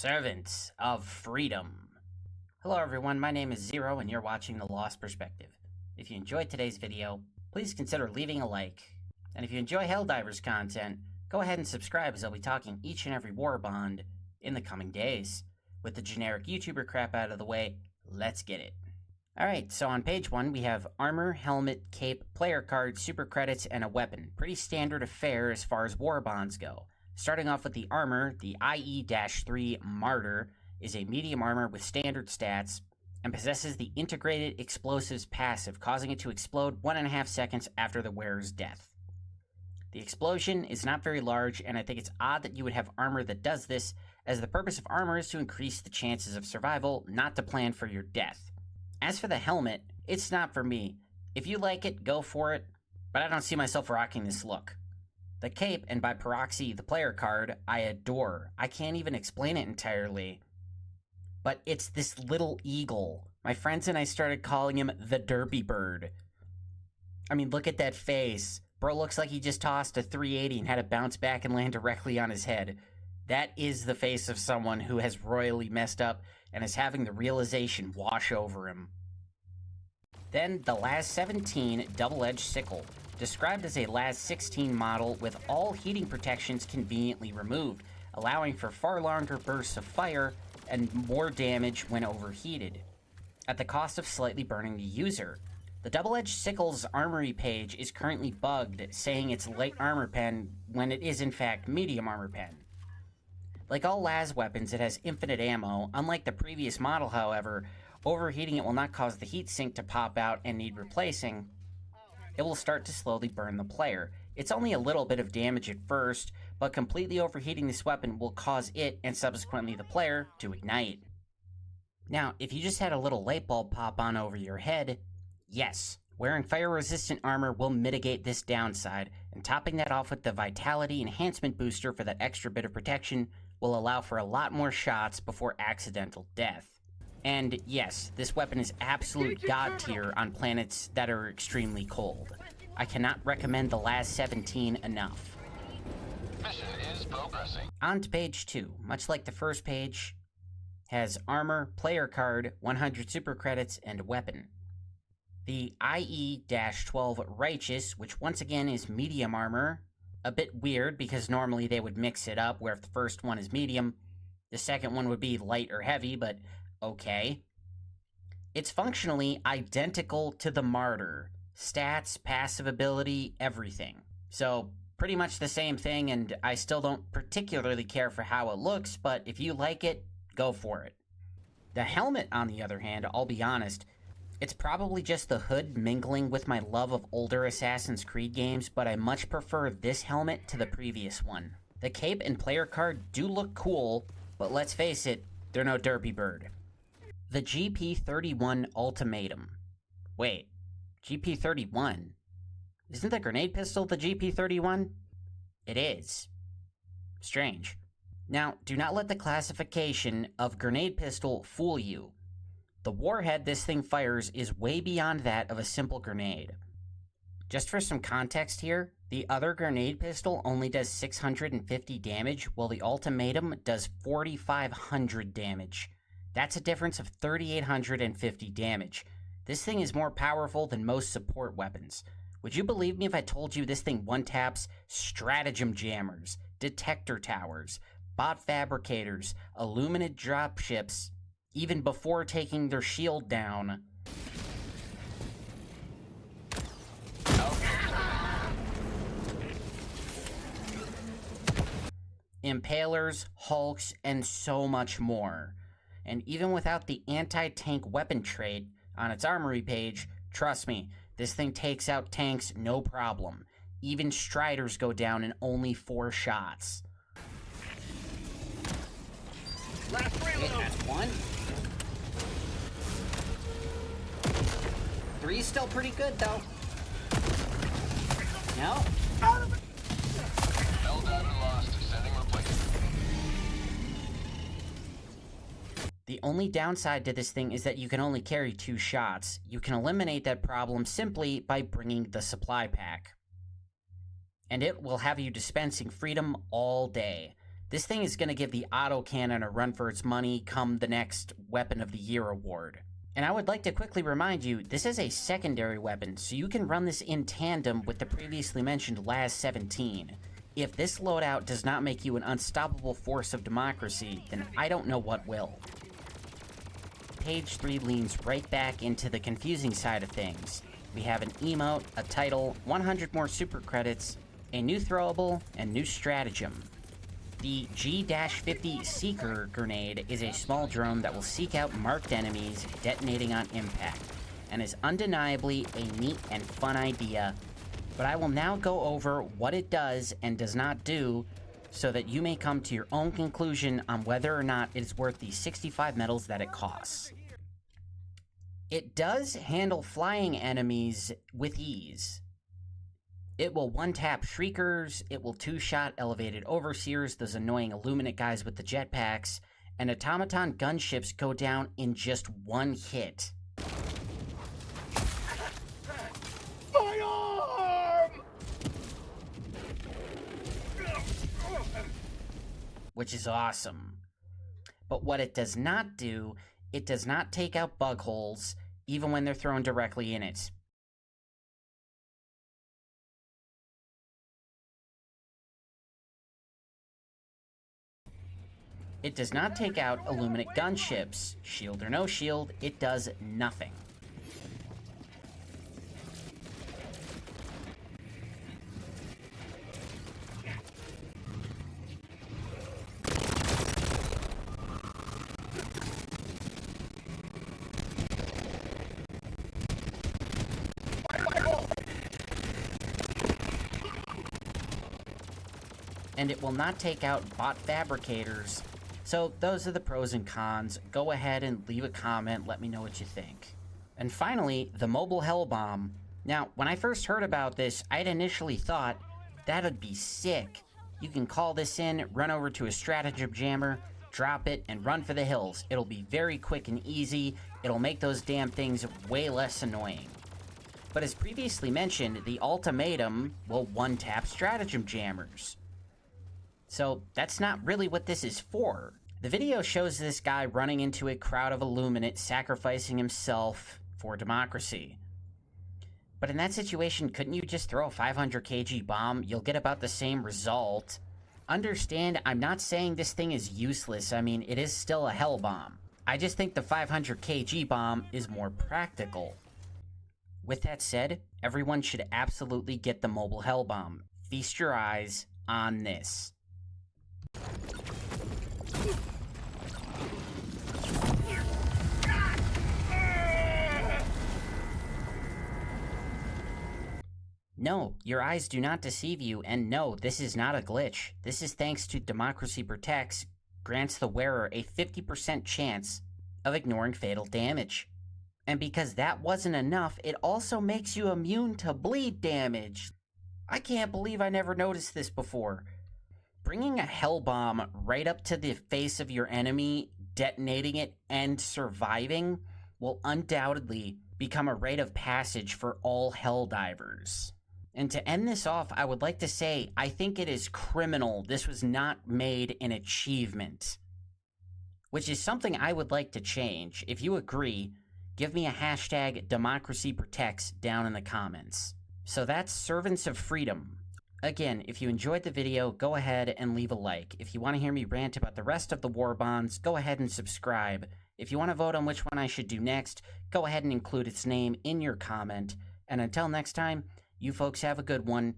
Servants of Freedom. Hello everyone, my name is Zero and you're watching The Lost Perspective. If you enjoyed today's video, please consider leaving a like. And if you enjoy Helldivers content, go ahead and subscribe as I'll be talking each and every Warbond in the coming days. With the generic YouTuber crap out of the way, let's get it. Alright, so on page 1 we have armor, helmet, cape, player card, super credits, and a weapon. Pretty standard affair as far as Warbonds go. Starting off with the armor, the IE-3 Martyr is a medium armor with standard stats and possesses the integrated explosives passive, causing it to explode 1.5 seconds after the wearer's death. The explosion is not very large, and I think it's odd that you would have armor that does this, as the purpose of armor is to increase the chances of survival, not to plan for your death. As for the helmet, it's not for me. If you like it, go for it, but I don't see myself rocking this look. The cape, and by proxy, the player card, I adore. I can't even explain it entirely. But it's this little eagle. My friends and I started calling him the Derpy Bird. I mean, look at that face. Bro looks like he just tossed a 380 and had it bounce back and land directly on his head. That is the face of someone who has royally messed up and is having the realization wash over him. Then the Laz 17 double-edged sickle. Described as a Laz 16 model with all heating protections conveniently removed, allowing for far longer bursts of fire and more damage when overheated, at the cost of slightly burning the user. The double-edged sickle's armory page is currently bugged, saying it's light armor pen when it is in fact medium armor pen. Like all Laz weapons, it has infinite ammo. Unlike the previous model, however, overheating it will not cause the heat sink to pop out and need replacing. It will start to slowly burn the player. It's only a little bit of damage at first, but completely overheating this weapon will cause it, and subsequently the player, to ignite. Now, if you just had a little light bulb pop on over your head, yes, wearing fire-resistant armor will mitigate this downside, and topping that off with the Vitality Enhancement Booster for that extra bit of protection will allow for a lot more shots before accidental death. And yes, this weapon is absolute god tier on planets that are extremely cold. I cannot recommend the Laz 17 enough. Mission is progressing. On to page 2, much like the first page, has armor, player card, 100 super credits, and weapon. The IE-12 Righteous, which once again is medium armor, a bit weird because normally they would mix it up where if the first one is medium, the second one would be light or heavy, but okay. It's functionally identical to the Martyr. Stats, passive ability, everything. So, pretty much the same thing, and I still don't particularly care for how it looks, but if you like it, go for it. The helmet, on the other hand, I'll be honest, it's probably just the hood mingling with my love of older Assassin's Creed games, but I much prefer this helmet to the previous one. The cape and player card do look cool, but let's face it, they're no Derpy Bird. The GP31 Ultimatum. Wait, GP31? Isn't the grenade pistol the GP31? It is. Strange. Now, do not let the classification of grenade pistol fool you. The warhead this thing fires is way beyond that of a simple grenade. Just for some context here, the other grenade pistol only does 650 damage, while the Ultimatum does 4,500 damage. That's a difference of 3,850 damage. This thing is more powerful than most support weapons. Would you believe me if I told you this thing one-taps stratagem jammers, detector towers, bot fabricators, illuminate dropships, even before taking their shield down? Impalers, hulks, and so much more. And even without the anti-tank weapon trait on its armory page, trust me, this thing takes out tanks no problem. Even Striders go down in only 4 shots. Okay, that's 1. 3's still pretty good, though. No? Helldiver lost. Sending replacement. The only downside to this thing is that you can only carry 2 shots. You can eliminate that problem simply by bringing the supply pack. And it will have you dispensing freedom all day. This thing is going to give the autocannon a run for its money come the next Weapon of the Year award. And I would like to quickly remind you, this is a secondary weapon, so you can run this in tandem with the previously mentioned LAS-17. If this loadout does not make you an unstoppable force of democracy, then I don't know what will. Page 3 leans right back into the confusing side of things. We have an emote, a title, 100 more super credits, a new throwable, and new stratagem. The G-50 Seeker grenade is a small drone that will seek out marked enemies, detonating on impact, and is undeniably a neat and fun idea, but I will now go over what it does and does not do so that you may come to your own conclusion on whether or not it is worth the 65 medals that it costs. It does handle flying enemies with ease. It will one-tap Shriekers, it will two-shot Elevated Overseers, those annoying Illuminate guys with the jetpacks, and Automaton gunships go down in just one hit. My arm! Which is awesome. But what it does not do, it does not take out bug holes, even when they're thrown directly in it. It does not take out Illuminate gunships. Shield or no shield, it does nothing. And it will not take out bot fabricators. So those are the pros and cons. Go ahead and leave a comment, let me know what you think. And finally, the mobile hell bomb. Now, when I first heard about this, I'd initially thought that'd be sick. You can call this in, run over to a stratagem jammer, drop it, and run for the hills. It'll be very quick and easy. It'll make those damn things way less annoying. But as previously mentioned, the ultimatum will one-tap stratagem jammers. So that's not really what this is for. The video shows this guy running into a crowd of Illuminate sacrificing himself for democracy. But in that situation, couldn't you just throw a 500 kg bomb? You'll get about the same result. Understand, I'm not saying this thing is useless. I mean, it is still a hell bomb. I just think the 500 kg bomb is more practical. With that said, everyone should absolutely get the mobile hell bomb. Feast your eyes on this. No, your eyes do not deceive you, and no, this is not a glitch. This is thanks to Democracy Protects, grants the wearer a 50% chance of ignoring fatal damage. And because that wasn't enough, it also makes you immune to bleed damage. I can't believe I never noticed this before. Bringing a hell bomb right up to the face of your enemy, detonating it, and surviving will undoubtedly become a rite of passage for all Helldivers. And to end this off, I would like to say, I think it is criminal this was not made an achievement. Which is something I would like to change. If you agree, give me a hashtag #DemocracyProtects down in the comments. So that's Servants of Freedom. Again, if you enjoyed the video, go ahead and leave a like. If you want to hear me rant about the rest of the Warbonds, go ahead and subscribe. If you want to vote on which one I should do next, go ahead and include its name in your comment. And until next time, you folks have a good one.